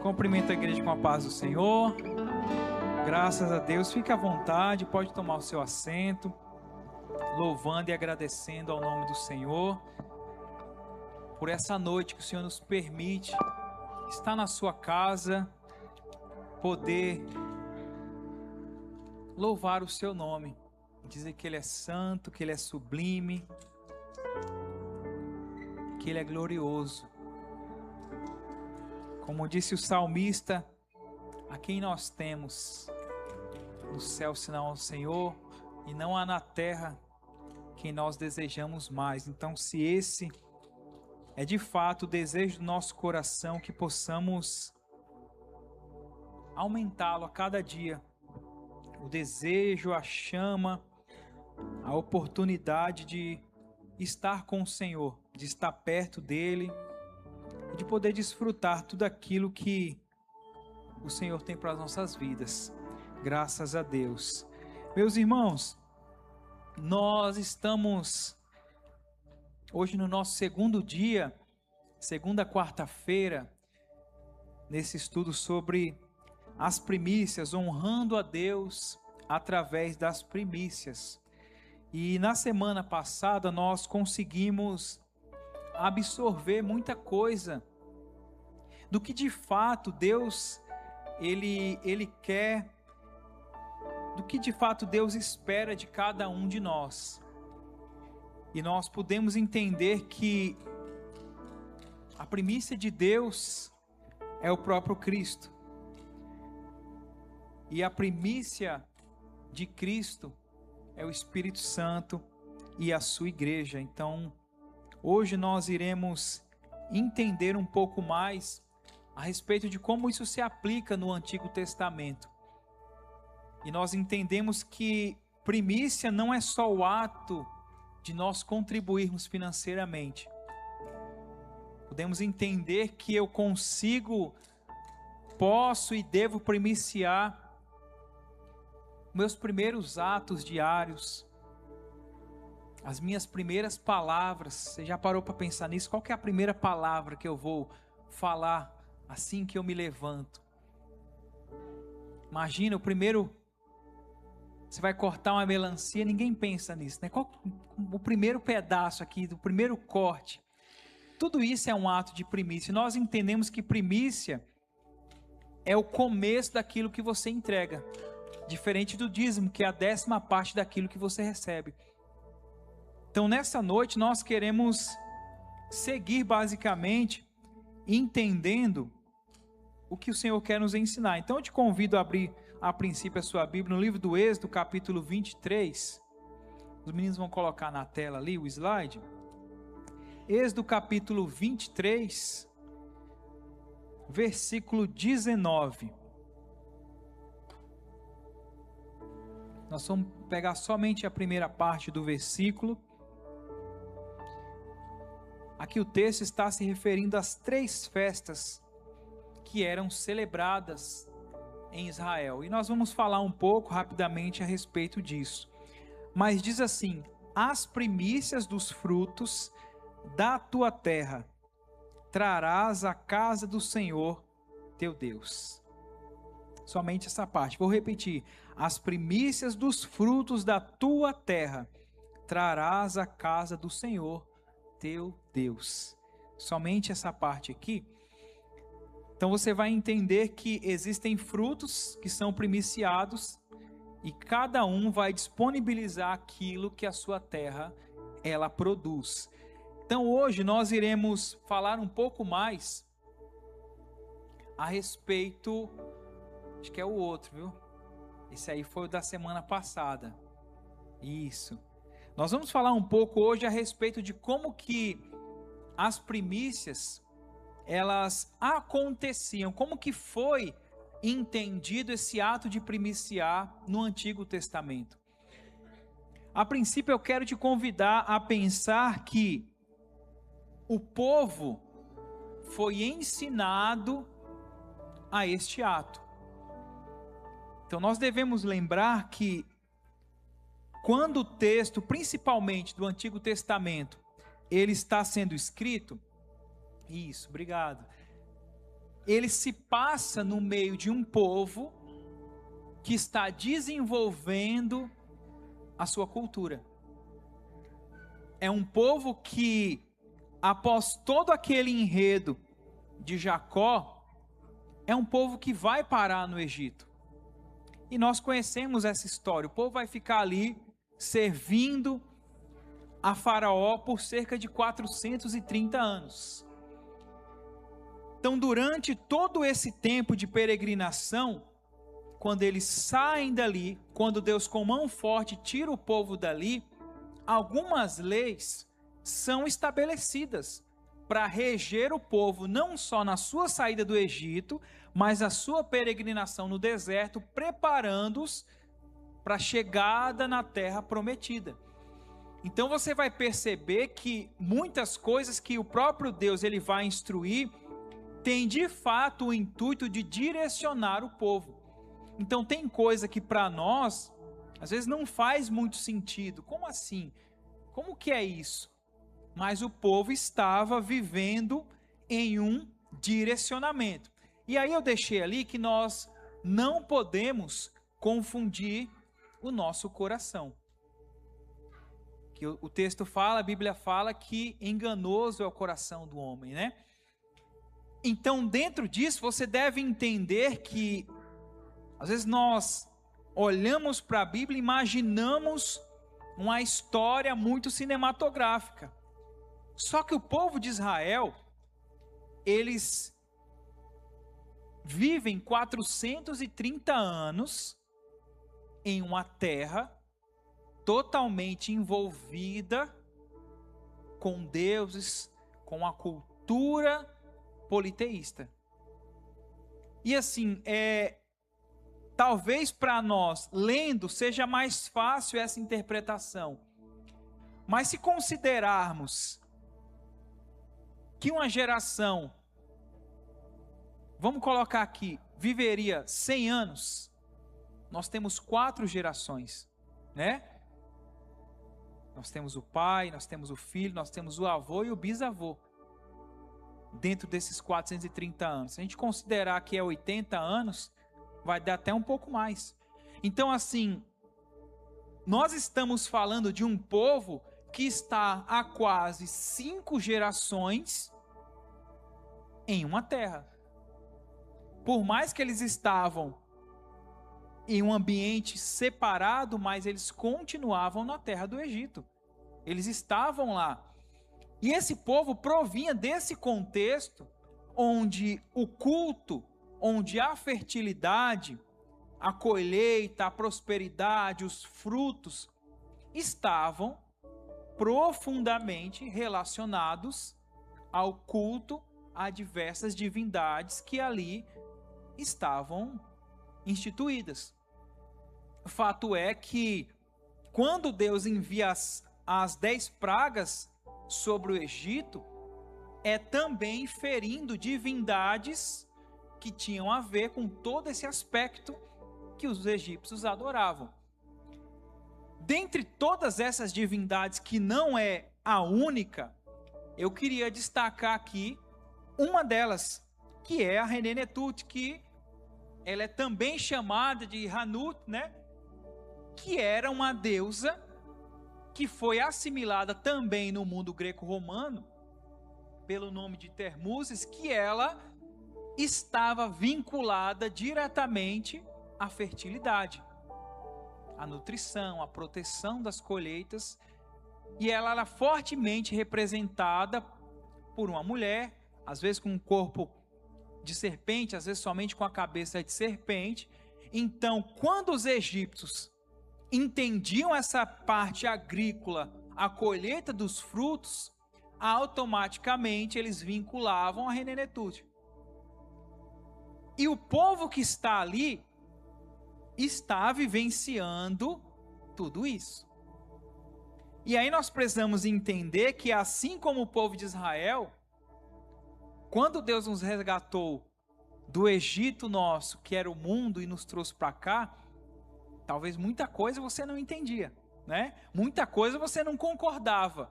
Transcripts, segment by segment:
Cumprimento a igreja com a paz do Senhor. Graças a Deus. Fique à vontade, pode tomar o seu assento, louvando e agradecendo ao nome do Senhor por essa noite que o Senhor nos permite estar na sua casa, poder louvar o seu nome, dizer que Ele é santo, que Ele é sublime, que Ele é glorioso. Como disse o salmista, a quem nós temos no céu senão ao Senhor, e não há na terra quem nós desejamos mais. Então, se esse é de fato o desejo do nosso coração, que possamos aumentá-lo a cada dia, o desejo, a chama, a oportunidade de estar com o Senhor, de estar perto dEle, e de poder desfrutar tudo aquilo que o Senhor tem para as nossas vidas. Graças a Deus. Meus irmãos, nós estamos hoje no nosso segundo dia, segunda quarta-feira, nesse estudo sobre as primícias, honrando a Deus através das primícias. E na semana passada nós conseguimos absorver muita coisa do que de fato Deus ele quer, do que de fato Deus espera de cada um de nós. E nós podemos entender que a primícia de Deus é o próprio Cristo, e a primícia de Cristo é o Espírito Santo e a sua igreja. Então, hoje nós iremos entender um pouco mais a respeito de como isso se aplica no Antigo Testamento. E nós entendemos que primícia não é só o ato de nós contribuirmos financeiramente. Podemos entender que eu posso e devo primiciar meus primeiros atos diários, as minhas primeiras palavras. Você já parou para pensar nisso? Qual que é a primeira palavra que eu vou falar assim que eu me levanto? Imagina, você vai cortar uma melancia, ninguém pensa nisso, né? Qual o primeiro pedaço aqui, do primeiro corte? Tudo isso é um ato de primícia. Nós entendemos que primícia é o começo daquilo que você entrega, diferente do dízimo, que é a 10ª parte daquilo que você recebe. Então, nessa noite, nós queremos seguir basicamente entendendo o que o Senhor quer nos ensinar. Então, eu te convido a abrir a princípio a sua Bíblia no livro do Êxodo, capítulo 23. Os meninos vão colocar na tela ali o slide. Êxodo, capítulo 23, versículo 19. Nós vamos pegar somente a primeira parte do versículo. Aqui o texto está se referindo às 3 festas que eram celebradas em Israel. E nós vamos falar um pouco rapidamente a respeito disso. Mas diz assim: as primícias dos frutos da tua terra trarás à casa do Senhor teu Deus. Somente essa parte. Vou repetir: as primícias dos frutos da tua terra trarás à casa do Senhor teu Deus. Somente essa parte aqui. Então você vai entender que existem frutos que são primiciados e cada um vai disponibilizar aquilo que a sua terra ela produz. Então hoje nós iremos falar um pouco mais a respeito, acho que é o outro, viu? Esse aí foi o da semana passada. Isso. Nós vamos falar um pouco hoje a respeito de como que as primícias elas aconteciam, como que foi entendido esse ato de primiciar no Antigo Testamento. A princípio eu quero te convidar a pensar que o povo foi ensinado a este ato. Então nós devemos lembrar que quando o texto, principalmente do Antigo Testamento, ele está sendo escrito, isso, obrigado. ele se passa no meio de um povo que está desenvolvendo a sua cultura. É um povo que, após todo aquele enredo de Jacó, é um povo que vai parar no Egito. E nós conhecemos essa história. O povo vai ficar ali servindo a Faraó por cerca de 430 anos. Então, durante todo esse tempo de peregrinação, quando eles saem dali, quando Deus com mão forte tira o povo dali, algumas leis são estabelecidas para reger o povo, não só na sua saída do Egito, mas a sua peregrinação no deserto, preparando-os para a chegada na terra prometida. Então você vai perceber que muitas coisas que o próprio Deus ele vai instruir, tem de fato o intuito de direcionar o povo. Então tem coisa que para nós, às vezes não faz muito sentido. Como assim? Como que é isso? Mas o povo estava vivendo em um direcionamento. E aí eu deixei ali que nós não podemos confundir o nosso coração. Que o texto fala, a Bíblia fala que enganoso é o coração do homem, né? Então, dentro disso, você deve entender que, às vezes, nós olhamos para a Bíblia e imaginamos uma história muito cinematográfica. Só que o povo de Israel, eles vivem 430 anos em uma terra totalmente envolvida com deuses, com a cultura politeísta. E assim, talvez para nós, lendo, seja mais fácil essa interpretação. Mas se considerarmos que uma geração, vamos colocar aqui, viveria 100 anos, nós temos 4 gerações, né? Nós temos o pai, nós temos o filho, nós temos o avô e o bisavô. Dentro desses 430 anos. Se a gente considerar que é 80 anos, vai dar até um pouco mais. Então, assim, nós estamos falando de um povo que está há quase 5 gerações em uma terra. Por mais que eles estavam em um ambiente separado, mas eles continuavam na terra do Egito. Eles estavam lá. E esse povo provinha desse contexto onde o culto, onde a fertilidade, a colheita, a prosperidade, os frutos estavam profundamente relacionados ao culto a diversas divindades que ali estavam instituídas. O fato é que quando Deus envia as 10 pragas sobre o Egito, é também ferindo divindades que tinham a ver com todo esse aspecto que os egípcios adoravam. Dentre todas essas divindades, que não é a única, eu queria destacar aqui uma delas, que é a Renenetut, que ela é também chamada de Hanut, né? Que era uma deusa que foi assimilada também no mundo greco-romano pelo nome de Termuzes, que ela estava vinculada diretamente à fertilidade, à nutrição, à proteção das colheitas, e ela era fortemente representada por uma mulher, às vezes com um corpo de serpente, às vezes somente com a cabeça de serpente. Então, quando os egípcios entendiam essa parte agrícola, a colheita dos frutos, automaticamente eles vinculavam a Renenetut. E o povo que está ali está vivenciando tudo isso. E aí nós precisamos entender que, assim como o povo de Israel, quando Deus nos resgatou do Egito nosso, que era o mundo, e nos trouxe para cá, talvez muita coisa você não entendia, né? Muita coisa você não concordava.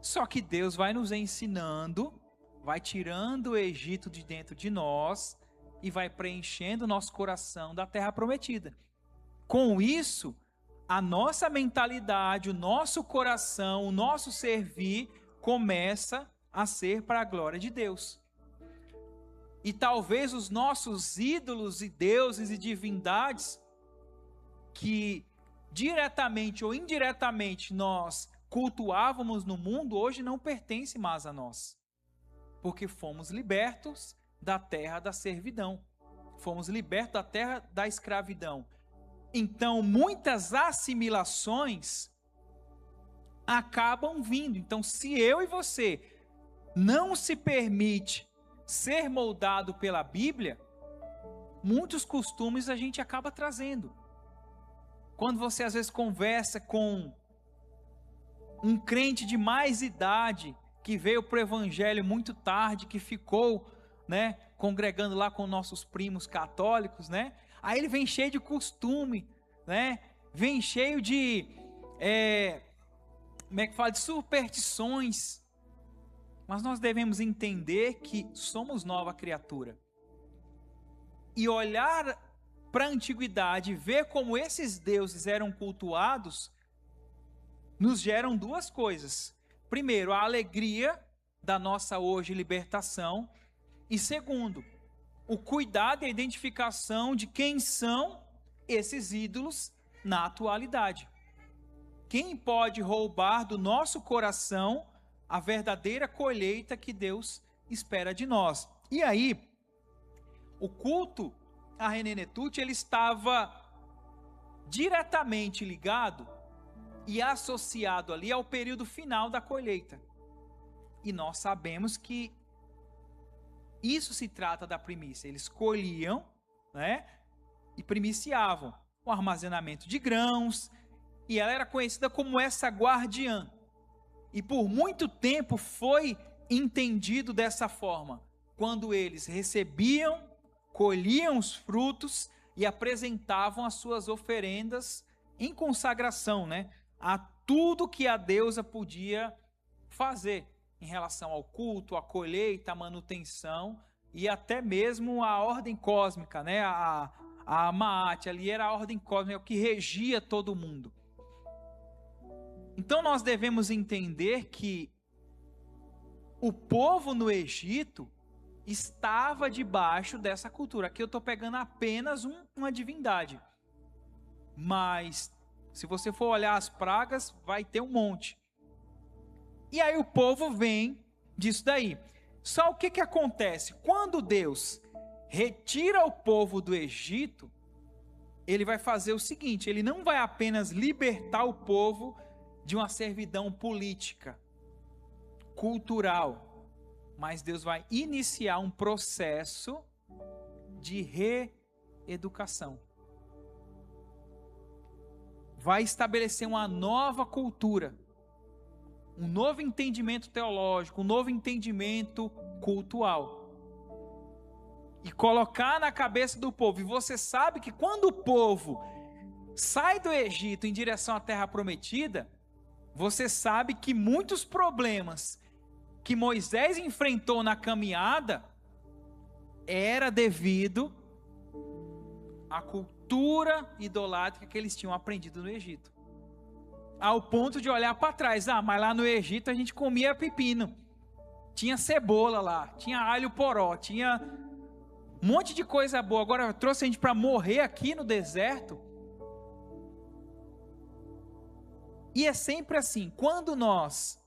Só que Deus vai nos ensinando vai tirando o Egito de dentro de nós e vai preenchendo o nosso coração da terra prometida. Com isso, a nossa mentalidade, o nosso coração, o nosso servir começa a ser para a glória de Deus. E talvez os nossos ídolos e deuses e divindades, que diretamente ou indiretamente nós cultuávamos no mundo, hoje não pertencem mais a nós. Porque fomos libertos da terra da servidão. Fomos libertos da terra da escravidão. Então, muitas assimilações acabam vindo. Então, se eu e você não se permite ser moldado pela Bíblia, muitos costumes a gente acaba trazendo. Quando você às vezes conversa com um crente de mais idade, que veio para o evangelho muito tarde, que ficou, congregando lá com nossos primos católicos, aí ele vem cheio de costume, vem cheio de, de superstições. Mas nós devemos entender que somos nova criatura. E olhar para a antiguidade, ver como esses deuses eram cultuados, nos geram duas coisas. Primeiro, a alegria da nossa hoje libertação. E segundo, o cuidado e a identificação de quem são esses ídolos na atualidade. Quem pode roubar do nosso coração a verdadeira colheita que Deus espera de nós? E aí, o culto a René Netut, ele estava diretamente ligado e associado ali ao período final da colheita. E nós sabemos que isso se trata da primícia. Eles colhiam, e primiciavam o armazenamento de grãos, e ela era conhecida como essa guardiã. E por muito tempo foi entendido dessa forma, quando eles recebiam, colhiam os frutos e apresentavam as suas oferendas em consagração, a tudo que a deusa podia fazer em relação ao culto, à colheita, à manutenção e até mesmo à ordem cósmica, a Maat, ali era a ordem cósmica, o que regia todo mundo. Então nós devemos entender que o povo no Egito estava debaixo dessa cultura. Aqui eu estou pegando apenas uma divindade. Mas, se você for olhar as pragas, vai ter um monte. E aí o povo vem disso daí. Só o que acontece? Quando Deus retira o povo do Egito, ele vai fazer o seguinte: ele não vai apenas libertar o povo de uma servidão política, cultural, mas Deus vai iniciar um processo de reeducação. Vai estabelecer uma nova cultura, um novo entendimento teológico, um novo entendimento cultural. E colocar na cabeça do povo. E você sabe que quando o povo sai do Egito em direção à Terra Prometida, você sabe que muitos problemas que Moisés enfrentou na caminhada era devido à cultura idolátrica que eles tinham aprendido no Egito. Ao ponto de olhar para trás, mas lá no Egito a gente comia pepino, tinha cebola lá, tinha alho poró, tinha um monte de coisa boa. Agora trouxe a gente para morrer aqui no deserto. E é sempre assim, quando nós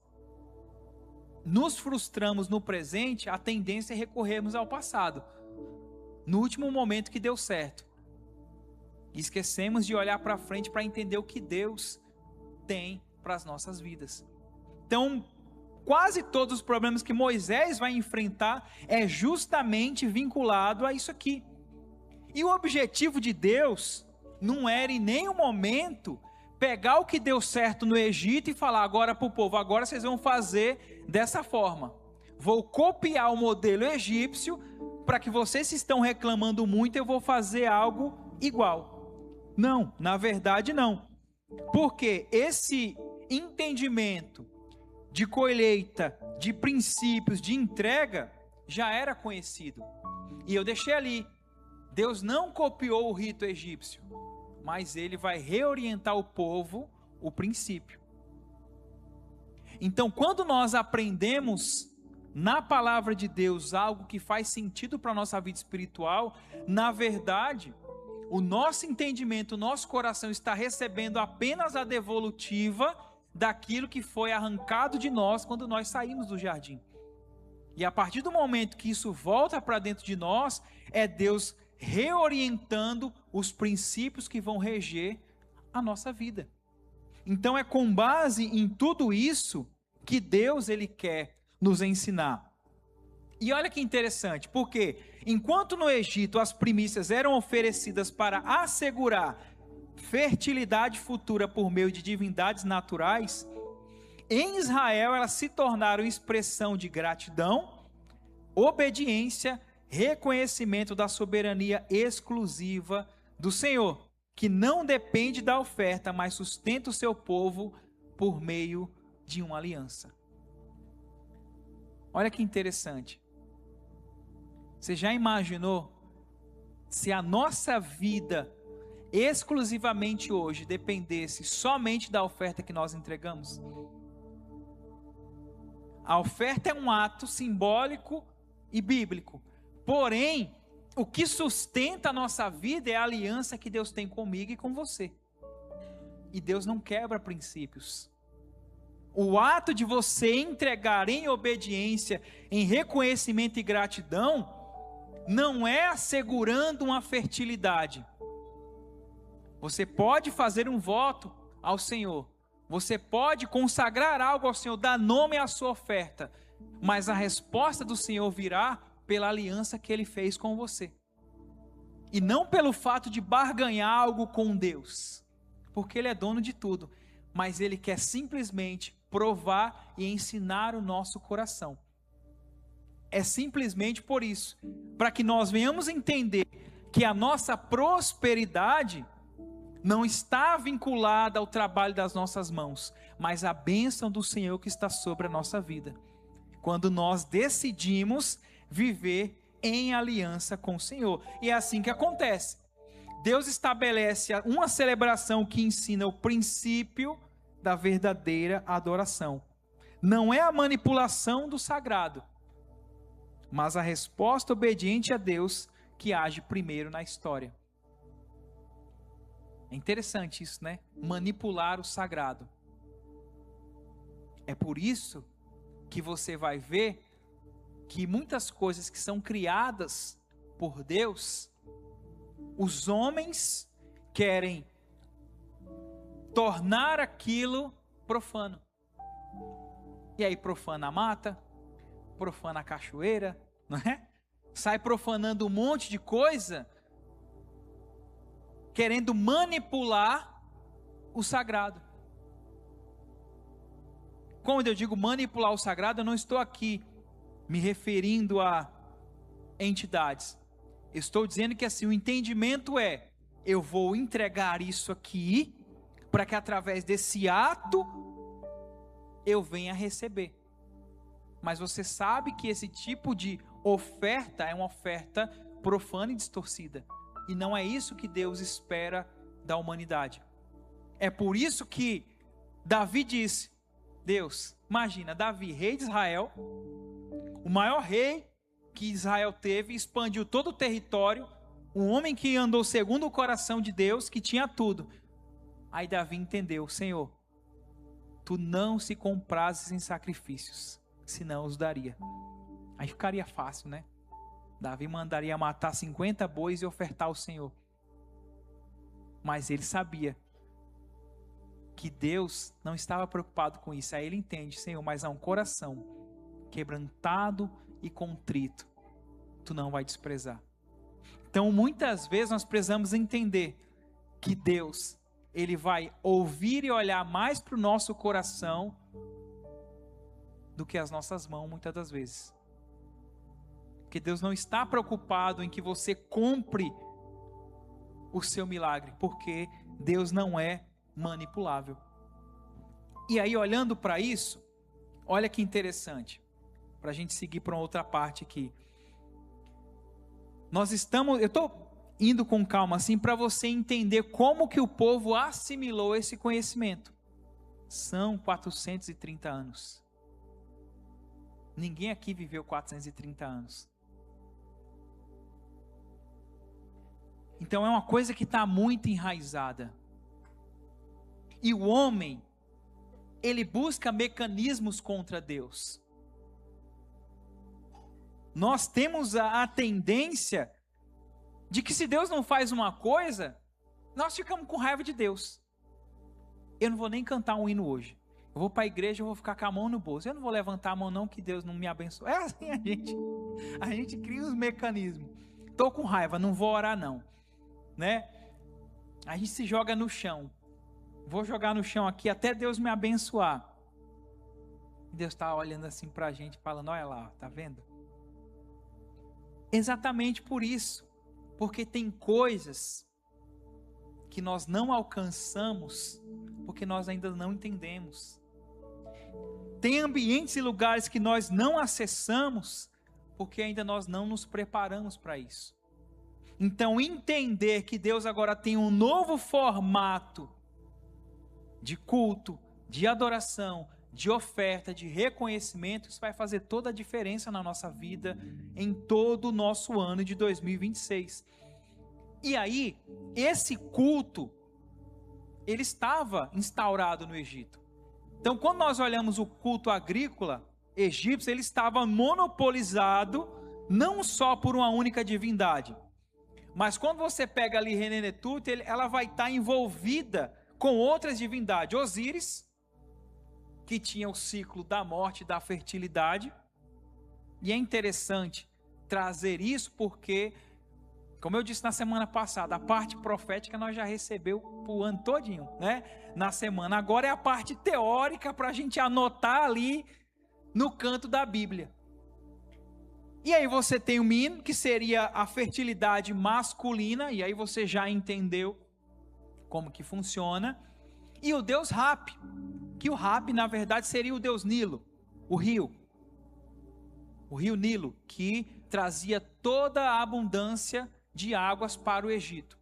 nos frustramos no presente, a tendência é recorrermos ao passado, no último momento que deu certo. E esquecemos de olhar para frente para entender o que Deus tem para as nossas vidas. Então, quase todos os problemas que Moisés vai enfrentar é justamente vinculado a isso aqui. E o objetivo de Deus não era em nenhum momento pegar o que deu certo no Egito e falar agora para o povo: agora vocês vão fazer dessa forma. Vou copiar o modelo egípcio para que vocês se estão reclamando muito, eu vou fazer algo igual. Não, na verdade não. Porque esse entendimento de colheita, de princípios, de entrega, já era conhecido. E eu deixei ali, Deus não copiou o rito egípcio, mas ele vai reorientar o povo, o princípio. Então, quando nós aprendemos na palavra de Deus algo que faz sentido para a nossa vida espiritual, na verdade, o nosso entendimento, o nosso coração está recebendo apenas a devolutiva daquilo que foi arrancado de nós quando nós saímos do jardim. E a partir do momento que isso volta para dentro de nós, é Deus reorientando os princípios que vão reger a nossa vida. Então é com base em tudo isso que Deus ele quer nos ensinar. E olha que interessante, porque enquanto no Egito as primícias eram oferecidas para assegurar fertilidade futura por meio de divindades naturais, em Israel elas se tornaram expressão de gratidão, obediência, reconhecimento da soberania exclusiva do Senhor, que não depende da oferta, mas sustenta o seu povo por meio de uma aliança. Olha que interessante. Você já imaginou se a nossa vida exclusivamente hoje dependesse somente da oferta que nós entregamos? A oferta é um ato simbólico e bíblico. Porém, o que sustenta a nossa vida é a aliança que Deus tem comigo e com você. E Deus não quebra princípios. O ato de você entregar em obediência, em reconhecimento e gratidão, não é assegurando uma fertilidade. Você pode fazer um voto ao Senhor. Você pode consagrar algo ao Senhor, dar nome à sua oferta. Mas a resposta do Senhor virá pela aliança que Ele fez com você. E não pelo fato de barganhar algo com Deus. Porque Ele é dono de tudo. Mas Ele quer simplesmente provar e ensinar o nosso coração. É simplesmente por isso, para que nós venhamos entender que a nossa prosperidade não está vinculada ao trabalho das nossas mãos, mas à bênção do Senhor que está sobre a nossa vida. Quando nós decidimos viver em aliança com o Senhor. E é assim que acontece. Deus estabelece uma celebração que ensina o princípio da verdadeira adoração. Não é a manipulação do sagrado, mas a resposta obediente a Deus que age primeiro na história. É interessante isso, né? Manipular o sagrado. É por isso que você vai ver que muitas coisas que são criadas por Deus, os homens querem tornar aquilo profano. E aí profana a mata, profana a cachoeira, não é? Sai profanando um monte de coisa, querendo manipular o sagrado. Quando eu digo manipular o sagrado, eu não estou aqui me referindo a entidades. Eu estou dizendo que assim, o entendimento é, eu vou entregar isso aqui, para que através desse ato, eu venha receber. Mas você sabe que esse tipo de oferta é uma oferta profana e distorcida. E não é isso que Deus espera da humanidade. É por isso que Davi disse, Deus, imagina, Davi, rei de Israel, o maior rei que Israel teve, expandiu todo o território, um homem que andou segundo o coração de Deus, que tinha tudo. Aí Davi entendeu, Senhor, tu não se comprases em sacrifícios, senão os daria. Aí ficaria fácil, né? Davi mandaria matar 50 bois e ofertar ao Senhor. Mas ele sabia que Deus não estava preocupado com isso. Aí ele entende, Senhor, mas há um coração quebrantado e contrito, tu não vai desprezar. Então muitas vezes nós precisamos entender que Deus, Ele vai ouvir e olhar mais para o nosso coração do que as nossas mãos muitas das vezes. Porque Deus não está preocupado em que você compre o seu milagre, porque Deus não é manipulável. E aí olhando para isso, Olha que interessante, para a gente seguir para uma outra parte aqui. Eu estou indo com calma assim para você entender como que o povo assimilou esse conhecimento. São 430 anos. Ninguém aqui viveu 430 anos. Então é uma coisa que está muito enraizada. E o homem, ele busca mecanismos contra Deus. Nós temos a tendência de que se Deus não faz uma coisa, nós ficamos com raiva de Deus. Eu não vou nem cantar um hino hoje. Eu vou para a igreja, eu vou ficar com a mão no bolso. Eu não vou levantar a mão não, que Deus não me abençoe. É assim a gente cria os mecanismos. Estou com raiva, não vou orar não. Né? A gente se joga no chão. Vou jogar no chão aqui até Deus me abençoar. E Deus está olhando assim para a gente, falando, olha lá, tá vendo? Exatamente por isso. Porque tem coisas que nós não alcançamos, porque nós ainda não entendemos. Tem ambientes e lugares que nós não acessamos, porque ainda nós não nos preparamos para isso. Então, entender que Deus agora tem um novo formato de culto, de adoração, de oferta, de reconhecimento, isso vai fazer toda a diferença na nossa vida, em todo o nosso ano de 2026. E aí, esse culto, ele estava instaurado no Egito. Então, quando nós olhamos o culto agrícola egípcio, ele estava monopolizado, não só por uma única divindade, mas quando você pega ali Renenetut, ela vai estar envolvida com outras divindades. Osíris, que tinha o ciclo da morte e da fertilidade. E é interessante trazer isso porque, como eu disse na semana passada, a parte profética nós já recebeu o ano todinho, né? Na semana. Agora é a parte teórica para a gente anotar ali no canto da Bíblia. E aí você tem o Min, que seria a fertilidade masculina, e aí você já entendeu como que funciona. E o deus Rap, que o Rap na verdade seria o deus Nilo, o rio Nilo, que trazia toda a abundância de águas para o Egito.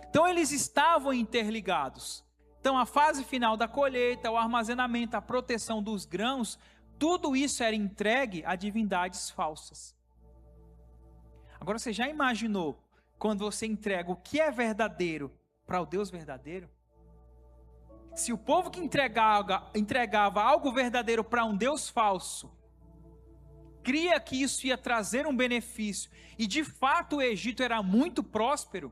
Então eles estavam interligados. Então a fase final da colheita, o armazenamento, a proteção dos grãos, tudo isso era entregue a divindades falsas. Agora você já imaginou quando você entrega o que é verdadeiro para o Deus verdadeiro? Se o povo que entregava algo verdadeiro para um Deus falso, cria que isso ia trazer um benefício, e de fato o Egito era muito próspero,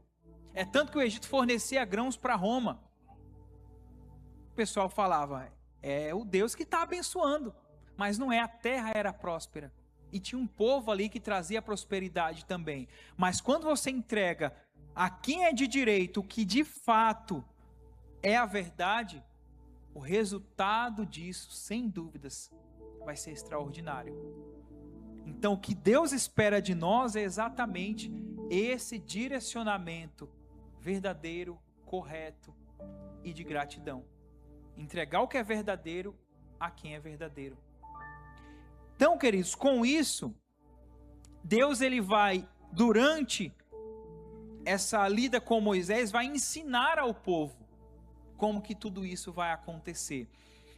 é tanto que o Egito fornecia grãos para Roma. O pessoal falava, é o Deus que está abençoando, mas não é, a terra era próspera. E tinha um povo ali que trazia prosperidade também. Mas quando você entrega a quem é de direito o que de fato é a verdade, o resultado disso, sem dúvidas, vai ser extraordinário. Então o que Deus espera de nós é exatamente esse direcionamento verdadeiro, correto e de gratidão. Entregar o que é verdadeiro a quem é verdadeiro. Então, queridos, com isso, Deus ele vai, durante essa lida com Moisés, vai ensinar ao povo como que tudo isso vai acontecer.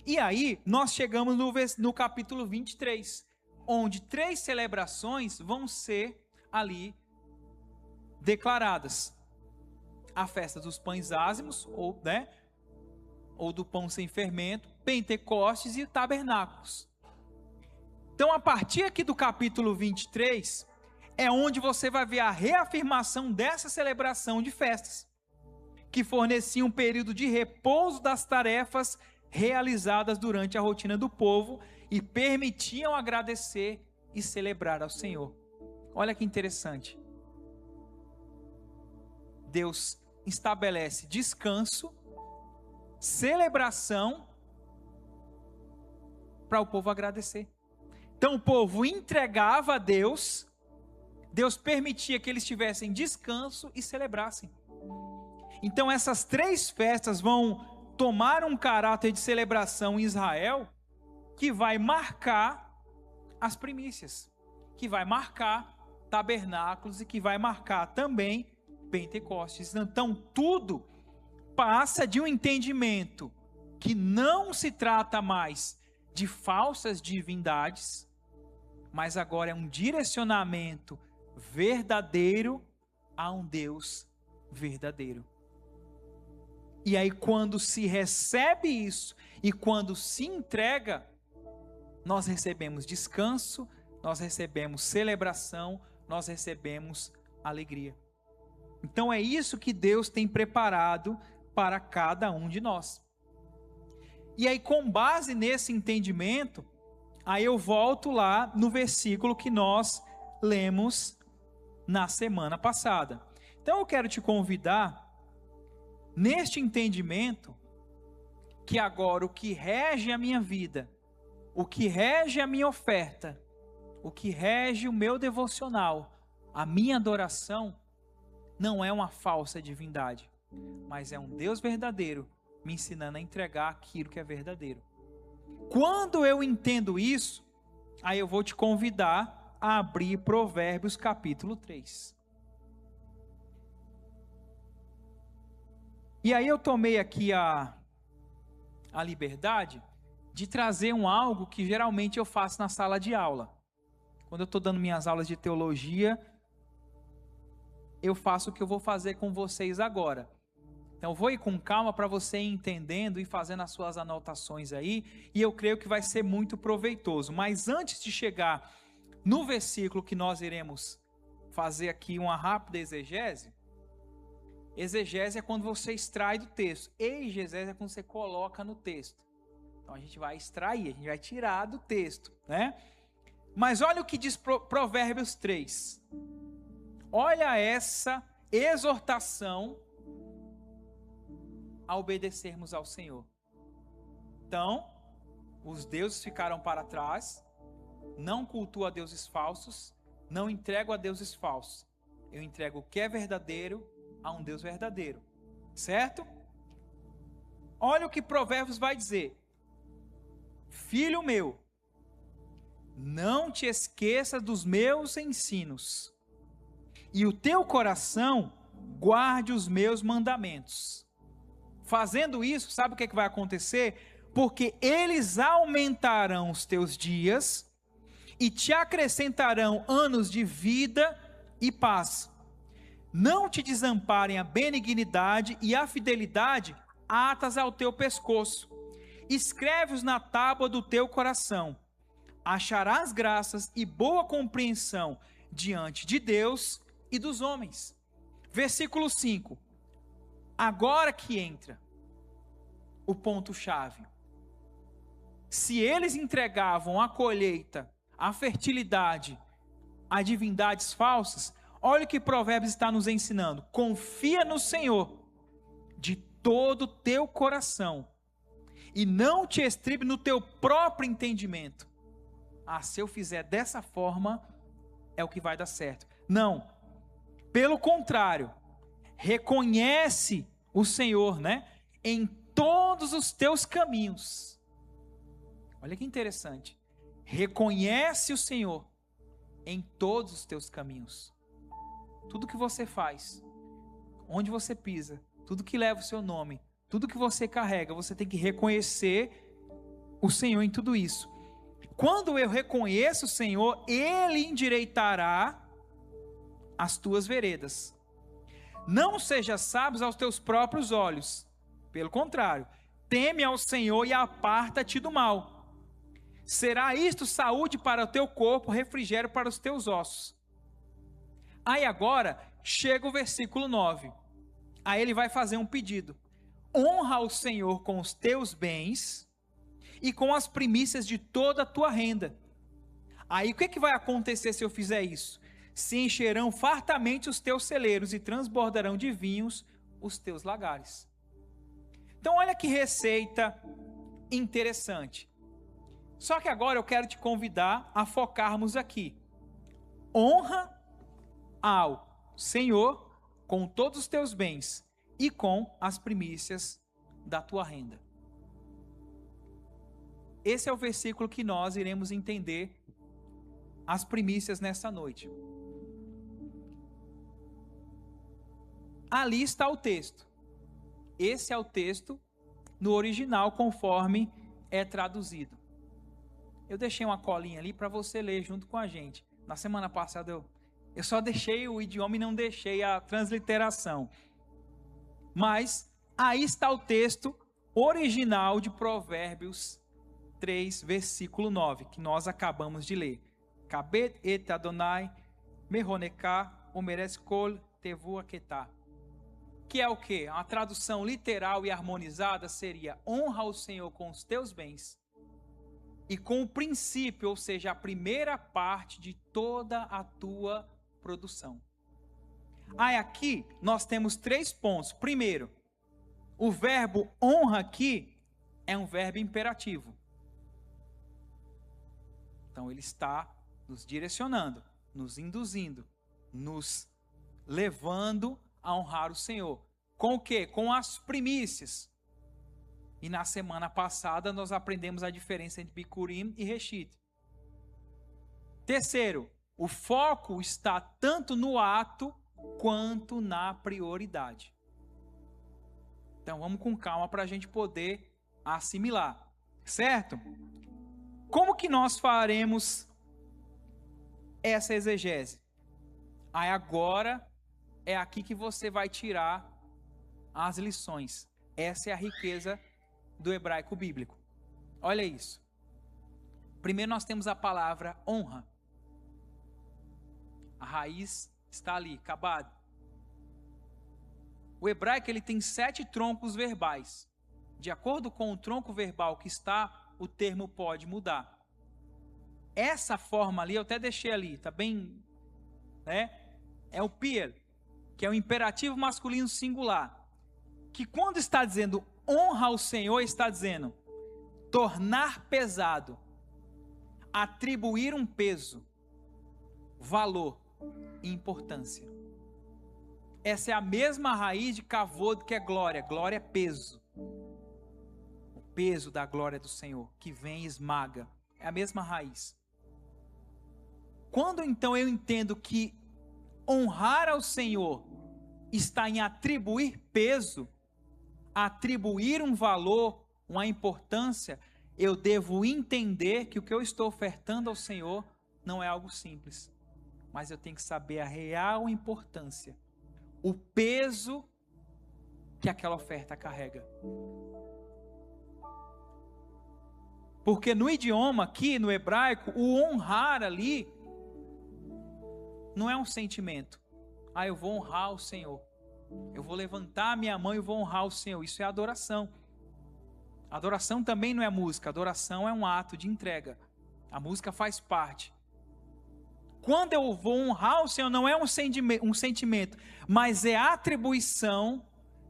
E aí, nós chegamos no capítulo 23, onde 3 celebrações vão ser ali declaradas. A festa dos pães ázimos, ou do pão sem fermento, Pentecostes e tabernáculos. Então, a partir aqui do capítulo 23, é onde você vai ver a reafirmação dessa celebração de festas, que fornecia um período de repouso das tarefas realizadas durante a rotina do povo e permitiam agradecer e celebrar ao Senhor. Olha que interessante. Deus estabelece descanso, celebração, para o povo agradecer. Então o povo entregava a Deus, Deus permitia que eles tivessem descanso e celebrassem. Então essas 3 festas vão tomar um caráter de celebração em Israel, que vai marcar as primícias, que vai marcar tabernáculos e que vai marcar também Pentecostes. Então, tudo passa de um entendimento que não se trata mais de falsas divindades, mas agora é um direcionamento verdadeiro a um Deus verdadeiro. E aí, quando se recebe isso e quando se entrega, nós recebemos descanso, nós recebemos celebração, nós recebemos alegria. Então é isso que Deus tem preparado para cada um de nós. E aí, com base nesse entendimento, aí eu volto lá no versículo que nós lemos na semana passada. Então eu quero te convidar, neste entendimento, que agora o que rege a minha vida, o que rege a minha oferta, o que rege o meu devocional, a minha adoração, não é uma falsa divindade, mas é um Deus verdadeiro me ensinando a entregar aquilo que é verdadeiro. Quando eu entendo isso, aí eu vou te convidar a abrir Provérbios capítulo 3. E aí eu tomei aqui a liberdade de trazer algo que geralmente eu faço na sala de aula. Quando eu estou dando minhas aulas de teologia, eu faço o que eu vou fazer com vocês agora. Então vou ir com calma para você ir entendendo e fazendo as suas anotações aí, e eu creio que vai ser muito proveitoso. Mas antes de chegar no versículo que nós iremos fazer aqui uma rápida exegese, exegese é quando você extrai do texto, exegese é quando você coloca no texto. Então a gente vai extrair, a gente vai tirar do texto, né? Mas olha o que diz Provérbios 3. Olha essa exortação a obedecermos ao Senhor. Então, os deuses ficaram para trás, não cultuo a deuses falsos, não entrego a deuses falsos. Eu entrego o que é verdadeiro a um Deus verdadeiro. Certo? Olha o que Provérbios vai dizer. Filho meu, não te esqueça dos meus ensinos, e o teu coração guarde os meus mandamentos. Fazendo isso, sabe o que é que vai acontecer? Porque eles aumentarão os teus dias e te acrescentarão anos de vida e paz. Não te desamparem a benignidade e a fidelidade atas ao teu pescoço. Escreve-os na tábua do teu coração. Acharás graças e boa compreensão diante de Deus e dos homens. Versículo 5. Agora que entra o ponto-chave. Se eles entregavam a colheita, a fertilidade, a divindades falsas, olha o que Provérbios está nos ensinando. Confia no Senhor de todo o teu coração e não te estribe no teu próprio entendimento. Ah, se eu fizer dessa forma, é o que vai dar certo. Não. Pelo contrário, reconhece o Senhor, né? Em todos os teus caminhos. Olha que interessante. Reconhece o Senhor em todos os teus caminhos. Tudo que você faz, onde você pisa, tudo que leva o seu nome, tudo que você carrega, você tem que reconhecer o Senhor em tudo isso. Quando eu reconheço o Senhor, Ele endireitará as tuas veredas. Não sejas sábio aos teus próprios olhos. Pelo contrário, teme ao Senhor e aparta-te do mal. Será isto saúde para o teu corpo, refrigério para os teus ossos. Aí agora, chega o versículo 9. Aí ele vai fazer um pedido. Honra o Senhor com os teus bens e com as primícias de toda a tua renda. Aí o que vai acontecer se eu fizer isso? Se encherão fartamente os teus celeiros e transbordarão de vinhos os teus lagares. Então olha que receita interessante. Só que agora eu quero te convidar a focarmos aqui. Honra ao Senhor com todos os teus bens e com as primícias da tua renda. esse é o versículo que nós iremos entender as primícias nessa noite. Ali está o texto. Esse é o texto no original, conforme é traduzido. Eu deixei uma colinha ali para você ler junto com a gente. Na semana passada eu só deixei o idioma e não deixei a transliteração. Mas aí está o texto original de Provérbios 3, versículo 9, que nós acabamos de ler. Kabed et Adonai mehoneká omeres kol tevu aketá. Que é o quê? Uma tradução literal e harmonizada seria: honra o Senhor com os teus bens e com o princípio, ou seja, a primeira parte de toda a tua produção. Aí aqui nós temos 3 pontos. Primeiro, o verbo honra aqui é um verbo imperativo. Então ele está nos direcionando, nos induzindo, nos levando a honrar o Senhor. Com o quê? Com as primícias. E na semana passada nós aprendemos a diferença entre Bikurim e Reshit. Terceiro, o foco está tanto no ato quanto na prioridade. Então vamos com calma para a gente poder assimilar, certo? Como que nós faremos essa exegese? Aí agora é aqui que você vai tirar as lições. Essa é a riqueza do hebraico bíblico. Olha isso. Primeiro nós temos a palavra honra. A raiz está ali, kabad. O hebraico ele tem 7 troncos verbais. De acordo com o tronco verbal que está, o termo pode mudar. Essa forma ali, eu até deixei ali, tá bem, né? É o piel, que é o imperativo masculino singular. Que quando está dizendo honra ao Senhor, está dizendo tornar pesado, atribuir um peso, valor e importância. Essa é a mesma raiz de kavod, que é glória. Glória é peso. O peso da glória do Senhor, que vem e esmaga. É a mesma raiz. Quando então eu entendo que honrar ao Senhor está em atribuir peso, atribuir um valor, uma importância, eu devo entender que o que eu estou ofertando ao Senhor não é algo simples, mas eu tenho que saber a real importância, o peso que aquela oferta carrega. Porque no idioma aqui, no hebraico, o honrar ali não é um sentimento. Ah, eu vou honrar o Senhor. Eu vou levantar a minha mão e vou honrar o Senhor. Isso é adoração. Adoração também não é música. Adoração é um ato de entrega. A música faz parte. Quando eu vou honrar o Senhor, não é um sentimento, mas é a atribuição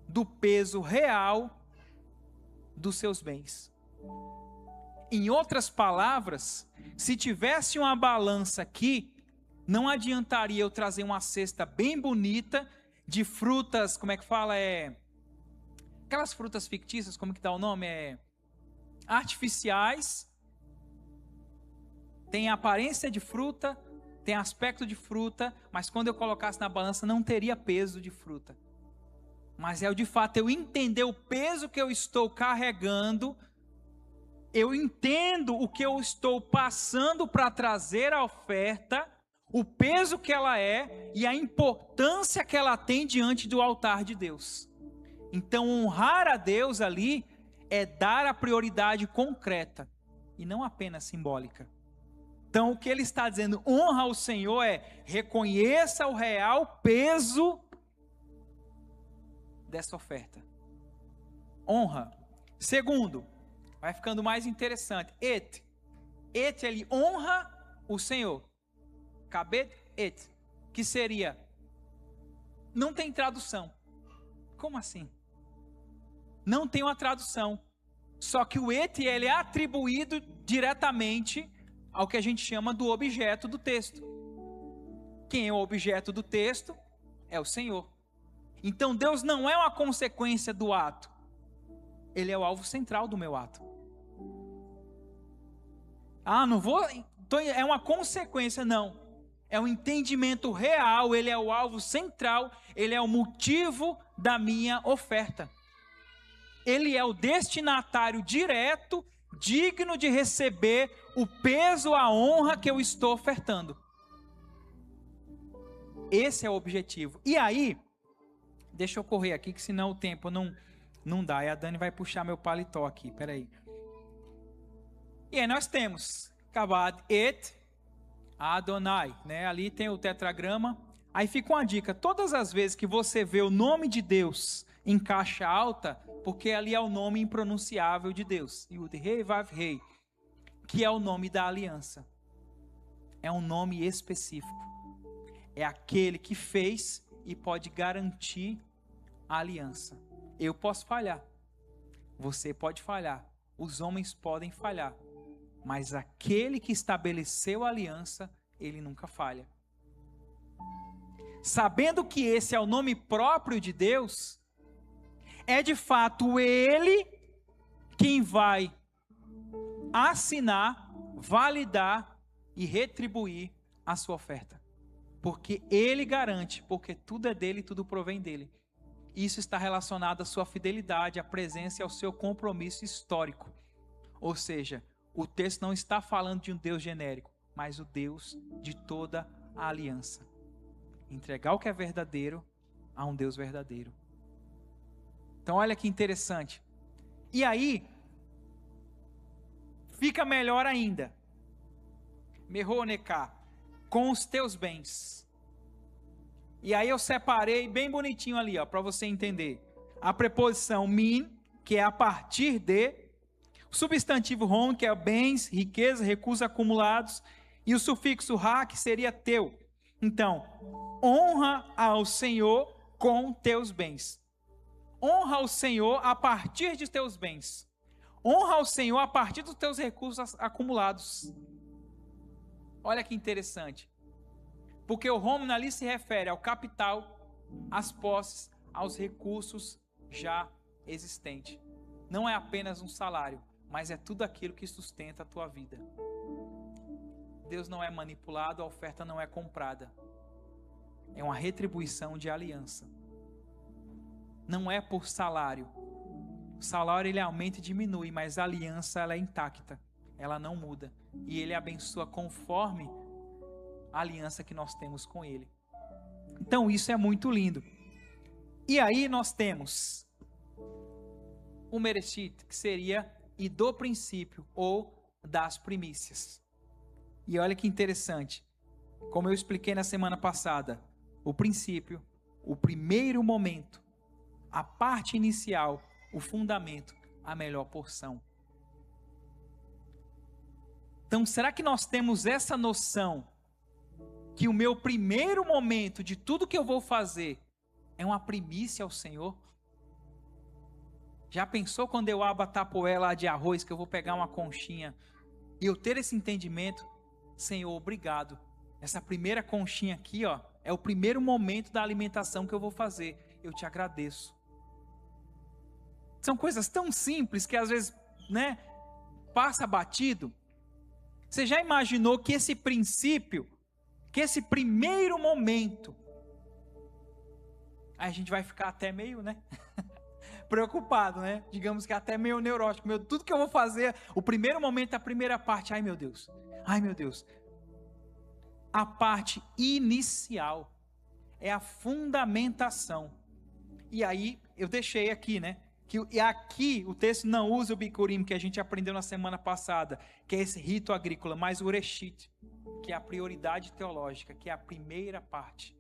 do peso real dos seus bens. Em outras palavras, se tivesse uma balança aqui, não adiantaria eu trazer uma cesta bem bonita de frutas, como é que fala? Aquelas frutas fictícias, como que dá o nome? Artificiais. Tem aparência de fruta, tem aspecto de fruta, mas quando eu colocasse na balança não teria peso de fruta. Mas é de fato eu entender o peso que eu estou carregando, eu entendo o que eu estou passando para trazer a oferta, o peso que ela é e a importância que ela tem diante do altar de Deus. Então honrar a Deus ali é dar a prioridade concreta e não apenas simbólica. Então o que ele está dizendo, honra ao Senhor, é reconheça o real peso dessa oferta. Honra. Segundo, vai ficando mais interessante. Et, ele honra o Senhor. Kabed et, que seria, não tem tradução. Como assim? Não tem uma tradução. Só que o et, ele é atribuído diretamente ao que a gente chama do objeto do texto. Quem é o objeto do texto? É o Senhor. Então Deus não é uma consequência do ato. Ele é o alvo central do meu ato. não vou, é uma consequência, não. É um entendimento real, ele é o alvo central, ele é o motivo da minha oferta. Ele é o destinatário direto, digno de receber o peso, a honra que eu estou ofertando. Esse é o objetivo. E aí, deixa eu correr aqui, que senão o tempo não dá. E a Dani vai puxar meu paletó aqui, peraí. E aí nós temos Kavod et Adonai, né? Ali tem o tetragrama. Aí fica uma dica, todas as vezes que você vê o nome de Deus em caixa alta, porque ali é o nome impronunciável de Deus, Yud Rei Vav Rei, que é o nome da aliança. É um nome específico. É aquele que fez e pode garantir a aliança. Eu posso falhar, você pode falhar, os homens podem falhar, mas aquele que estabeleceu a aliança, ele nunca falha. Sabendo que esse é o nome próprio de Deus, é de fato Ele quem vai assinar, validar e retribuir a sua oferta. Porque Ele garante, porque tudo é dele e tudo provém dele. Isso está relacionado à sua fidelidade, à presença e ao seu compromisso histórico. Ou seja, o texto não está falando de um Deus genérico, mas o Deus de toda a aliança. Entregar o que é verdadeiro a um Deus verdadeiro. Então olha que interessante. E aí, fica melhor ainda. Mehoneká, com os teus bens. E aí eu separei bem bonitinho ali, ó, para você entender. A preposição min, que é a partir de. O substantivo hon, que é bens, riqueza, recursos acumulados. E o sufixo ha, que seria teu. Então, honra ao Senhor com teus bens. Honra ao Senhor a partir de teus bens. Honra ao Senhor a partir dos teus recursos acumulados. Olha que interessante. Porque o home ali se refere ao capital, às posses, aos recursos já existentes. Não é apenas um salário, mas é tudo aquilo que sustenta a tua vida. Deus não é manipulado, a oferta não é comprada. É uma retribuição de aliança. Não é por salário. O salário ele aumenta e diminui, mas a aliança ela é intacta. Ela não muda. E ele abençoa conforme a aliança que nós temos com ele. Então isso é muito lindo. E aí nós temos o Mereshit, que seria e do princípio ou das primícias. E olha que interessante. Como eu expliquei na semana passada, o princípio, o primeiro momento, a parte inicial, o fundamento, a melhor porção. Então, será que nós temos essa noção que o meu primeiro momento de tudo que eu vou fazer é uma primícia ao Senhor? Já pensou quando eu abro a tapoé lá de arroz, que eu vou pegar uma conchinha, e eu ter esse entendimento? Senhor, obrigado. Essa primeira conchinha aqui, ó, é o primeiro momento da alimentação que eu vou fazer. Eu te agradeço. São coisas tão simples que às vezes, né, passa batido. Você já imaginou que esse princípio, que esse primeiro momento, aí a gente vai ficar até meio, né, preocupado, né? Digamos que até meio neurótico. Tudo que eu vou fazer, o primeiro momento, a primeira parte, ai meu Deus. Ai meu Deus. A parte inicial é a fundamentação. E aí eu deixei aqui, né? E aqui o texto não usa o Bikurim, que a gente aprendeu na semana passada, que é esse rito agrícola, mas o Ureshit, que é a prioridade teológica, que é a primeira parte.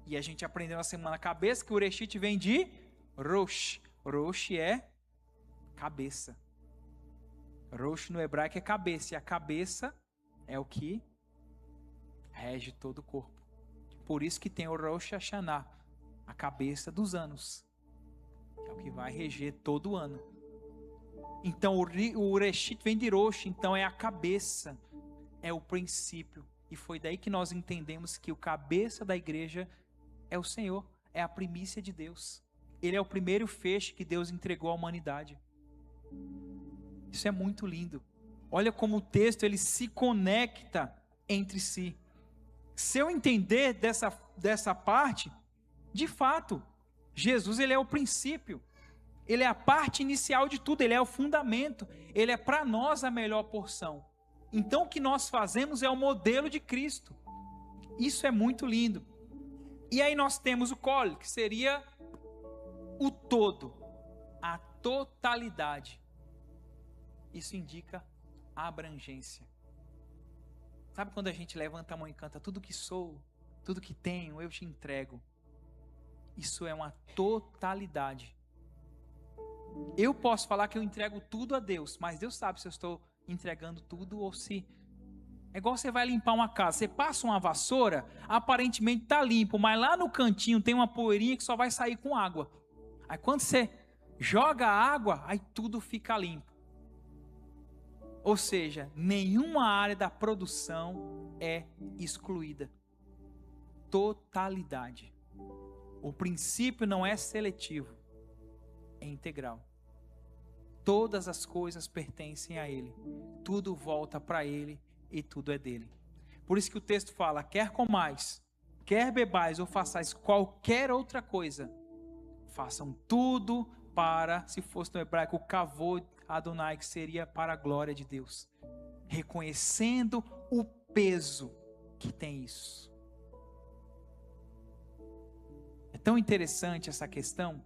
E a gente aprendeu na semana cabeça que o Ureshit vem de Rosh. Rosh é cabeça. Rosh no hebraico é cabeça, e a cabeça é o que rege todo o corpo. Por isso que tem o Rosh Hashanah, a cabeça dos anos. É o que vai reger todo o ano. Então o Ureshit vem de Rosh, então é a cabeça, é o princípio. E foi daí que nós entendemos que o cabeça da igreja é o Senhor, é a primícia de Deus. Ele é o primeiro feixe que Deus entregou à humanidade. Isso é muito lindo. Olha como o texto ele se conecta entre si. Se eu entender dessa parte, de fato, Jesus ele é o princípio, ele é a parte inicial de tudo, ele é o fundamento, ele é para nós a melhor porção. Então o que nós fazemos é o modelo de Cristo. Isso é muito lindo. E aí nós temos o cole, que seria o todo, a totalidade. Isso indica abrangência. Sabe quando a gente levanta a mão e canta: tudo que sou, tudo que tenho, eu te entrego. Isso é uma totalidade. Eu posso falar que eu entrego tudo a Deus, mas Deus sabe se eu estou entregando tudo ou se... É igual você vai limpar uma casa, você passa uma vassoura, aparentemente está limpo, mas lá no cantinho tem uma poeirinha que só vai sair com água. Aí quando você joga a água, aí tudo fica limpo. Ou seja, nenhuma área da produção é excluída. Totalidade. O princípio não é seletivo, é integral. Todas as coisas pertencem a Ele. Tudo volta para Ele e tudo é dele. Por isso que o texto fala: quer comais, quer bebais ou façais qualquer outra coisa, façam tudo para, se fosse no hebraico, o kavod Adonai, que seria para a glória de Deus, reconhecendo o peso que tem isso. É tão interessante essa questão.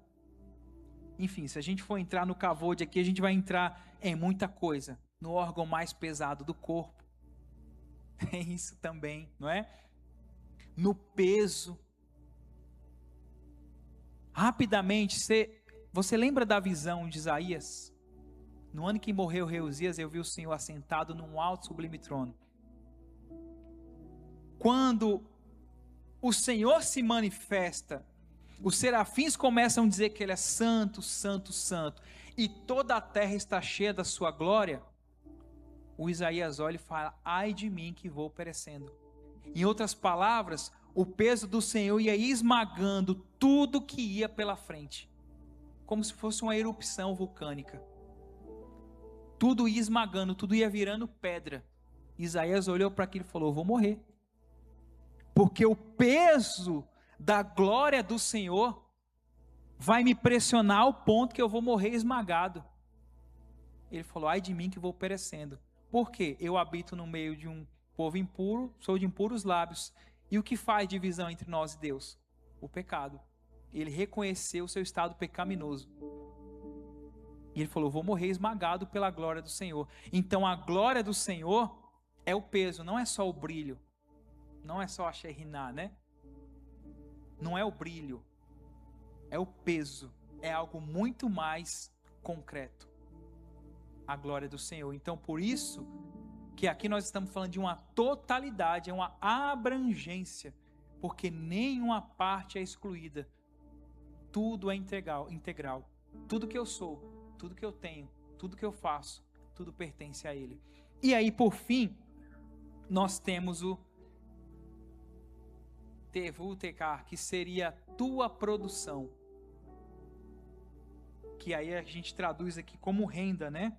Enfim, se a gente for entrar no kavod aqui, a gente vai entrar em muita coisa, no órgão mais pesado do corpo, é isso também, não é? No peso. Rapidamente, você lembra da visão de Isaías? No ano que morreu o rei Uzias, eu vi o Senhor assentado num alto sublime trono. Quando o Senhor se manifesta, os serafins começam a dizer que Ele é santo, santo, santo, e toda a terra está cheia da sua glória. O Isaías olha e fala: ai de mim que vou perecendo. Em outras palavras, o peso do Senhor ia esmagando tudo que ia pela frente, como se fosse uma erupção vulcânica. Tudo ia esmagando, tudo ia virando pedra. Isaías olhou para aquilo e falou: vou morrer, porque o peso da glória do Senhor vai me pressionar ao ponto que eu vou morrer esmagado. Ele falou: ai de mim que vou perecendo. Por quê? Eu habito no meio de um povo impuro, sou de impuros lábios. E o que faz divisão entre nós e Deus? O pecado. Ele reconheceu o seu estado pecaminoso. E ele falou: vou morrer esmagado pela glória do Senhor. Então a glória do Senhor é o peso, não é só o brilho. Não é só a Shekhinah, né? Não é o brilho, é o peso. É algo muito mais concreto. A glória do Senhor. Então por isso que aqui nós estamos falando de uma totalidade, é uma abrangência, porque nenhuma parte é excluída. Tudo é integral. Tudo que eu sou, tudo que eu tenho, tudo que eu faço, tudo pertence a Ele. E aí, por fim, nós temos o Tevutekar, que seria tua produção. Que aí a gente traduz aqui como renda, né?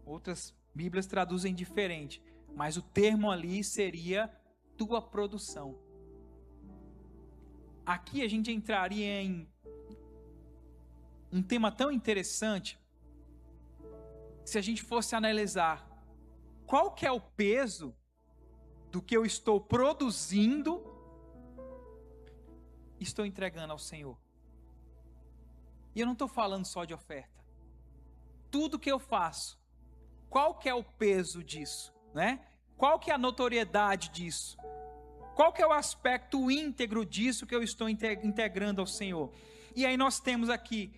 Outras Bíblias traduzem diferente, mas o termo ali seria tua produção. Aqui a gente entraria em um tema tão interessante, se a gente fosse analisar qual que é o peso do que eu estou produzindo, estou entregando ao Senhor. E eu não estou falando só de oferta. Tudo que eu faço, qual que é o peso disso, né? Qual que é a notoriedade disso? Qual que é o aspecto íntegro disso que eu estou integrando ao Senhor? E aí nós temos aqui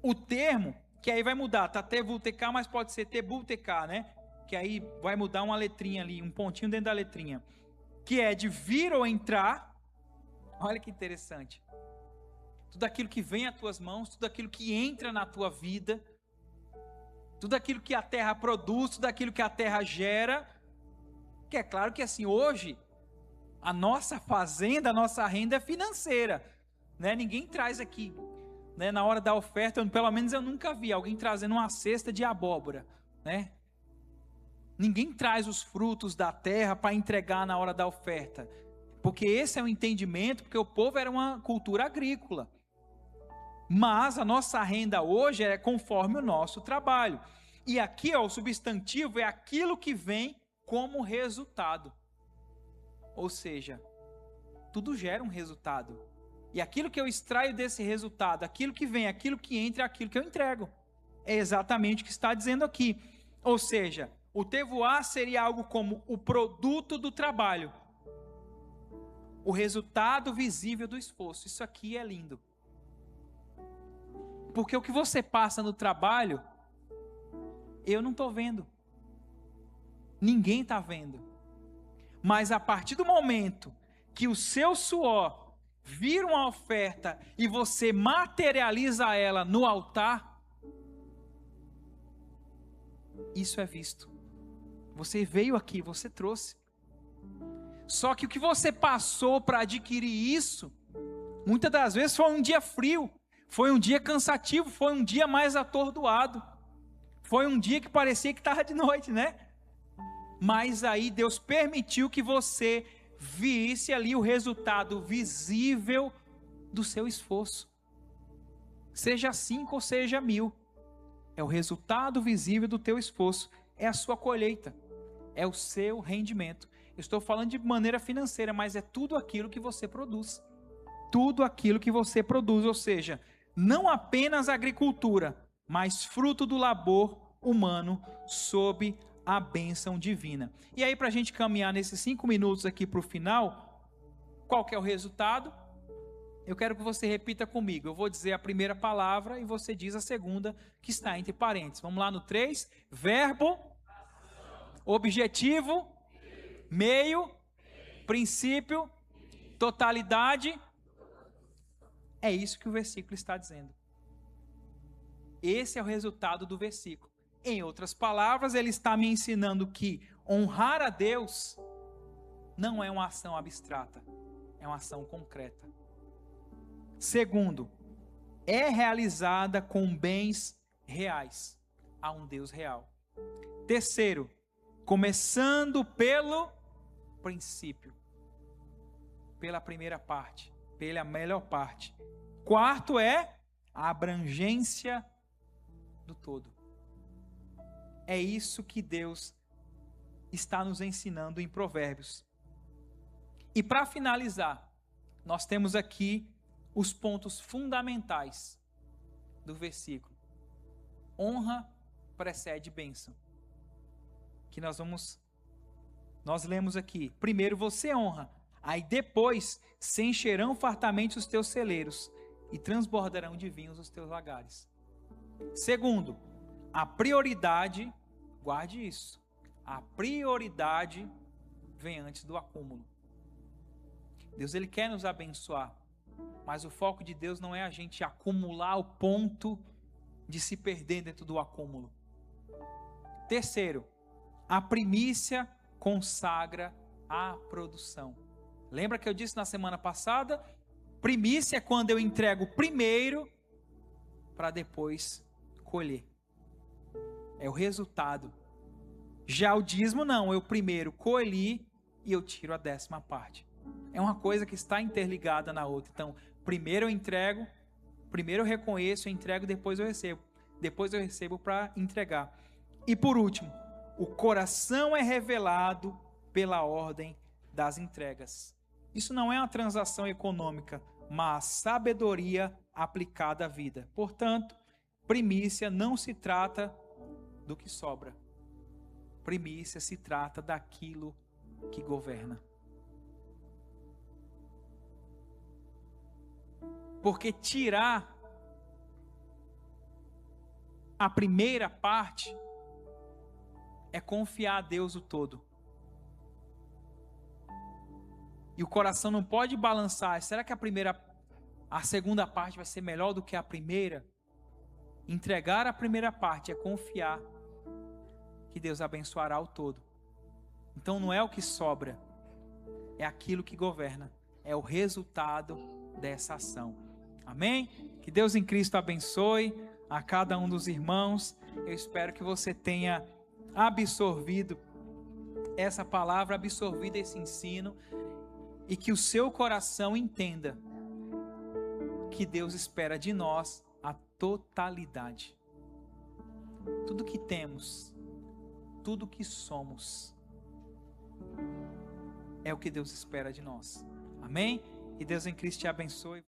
o termo, que aí vai mudar, tá? Tevutekar, mas pode ser Tebutekar, né? Que aí vai mudar uma letrinha ali, um pontinho dentro da letrinha. Que é de vir ou entrar. Olha que interessante. Tudo aquilo que vem às tuas mãos, tudo aquilo que entra na tua vida, tudo aquilo que a terra produz, tudo aquilo que a terra gera. Que é claro que assim, hoje, a nossa fazenda, a nossa renda é financeira, né? Ninguém traz aqui, né? Na hora da oferta, pelo menos eu nunca vi alguém trazendo uma cesta de abóbora, né? Ninguém traz os frutos da terra para entregar na hora da oferta. Porque esse é o entendimento, porque o povo era uma cultura agrícola. Mas a nossa renda hoje é conforme o nosso trabalho. E aqui, ó, o substantivo é aquilo que vem como resultado. Ou seja, tudo gera um resultado. E aquilo que eu extraio desse resultado, aquilo que vem, aquilo que entra, é aquilo que eu entrego. É exatamente o que está dizendo aqui. Ou seja, o tevoá seria algo como o produto do trabalho. O resultado visível do esforço. Isso aqui é lindo. Porque o que você passa no trabalho, eu não estou vendo. Ninguém está vendo. Mas a partir do momento que o seu suor vira uma oferta e você materializa ela no altar, isso é visto. Você veio aqui, você trouxe. Só que o que você passou para adquirir isso, muitas das vezes foi um dia frio, foi um dia cansativo, foi um dia mais atordoado, foi um dia que parecia que estava de noite, né? Mas aí Deus permitiu que você visse ali o resultado visível do seu esforço. Seja 5 ou seja 1000. É o resultado visível do teu esforço. É a sua colheita. É o seu rendimento. Eu estou falando de maneira financeira, mas é tudo aquilo que você produz. Tudo aquilo que você produz. Ou seja, não apenas agricultura, mas fruto do labor humano sob a bênção divina. E aí, para a gente caminhar nesses 5 minutos aqui para o final, qual que é o resultado? Eu quero que você repita comigo. Eu vou dizer a primeira palavra e você diz a segunda, que está entre parênteses. Vamos lá no 3. Verbo, objetivo, meio, princípio, totalidade. É isso que o versículo está dizendo. Esse é o resultado do versículo. Em outras palavras, ele está me ensinando que honrar a Deus não é uma ação abstrata, é uma ação concreta. Segundo, é realizada com bens reais a um Deus real. Terceiro, começando pelo princípio, pela primeira parte, pela melhor parte. Quarto é a abrangência do todo. É isso que Deus está nos ensinando em Provérbios. E para finalizar, nós temos aqui os pontos fundamentais do versículo. Honra precede bênção. Que nós lemos aqui. Primeiro você honra, aí depois se encherão fartamente os teus celeiros e transbordarão de vinhos os teus lagares. Segundo, a prioridade, guarde isso, a prioridade vem antes do acúmulo. Deus, ele quer nos abençoar, mas o foco de Deus não é a gente acumular ao ponto de se perder dentro do acúmulo. Terceiro, a primícia consagra a produção. Lembra que eu disse na semana passada? Primícia é quando eu entrego primeiro para depois colher. É o resultado. Já o dízimo não, eu primeiro colhi e eu tiro a 10ª parte. É uma coisa que está interligada na outra. Então, primeiro eu entrego, primeiro eu reconheço, eu entrego, depois eu recebo. Depois eu recebo para entregar. E por último, o coração é revelado pela ordem das entregas. Isso não é uma transação econômica, mas sabedoria aplicada à vida. Portanto, primícia não se trata do que sobra. Primícia se trata daquilo que governa. Porque tirar a primeira parte é confiar a Deus o todo. E o coração não pode balançar. Será que a segunda parte vai ser melhor do que a primeira? Entregar a primeira parte é confiar que Deus abençoará o todo. Então não é o que sobra, é aquilo que governa, é o resultado dessa ação. Amém? Que Deus em Cristo abençoe a cada um dos irmãos. Eu espero que você tenha absorvido essa palavra, absorvido esse ensino, e que o seu coração entenda que Deus espera de nós a totalidade. Tudo que temos, tudo que somos, é o que Deus espera de nós. Amém? E Deus em Cristo te abençoe.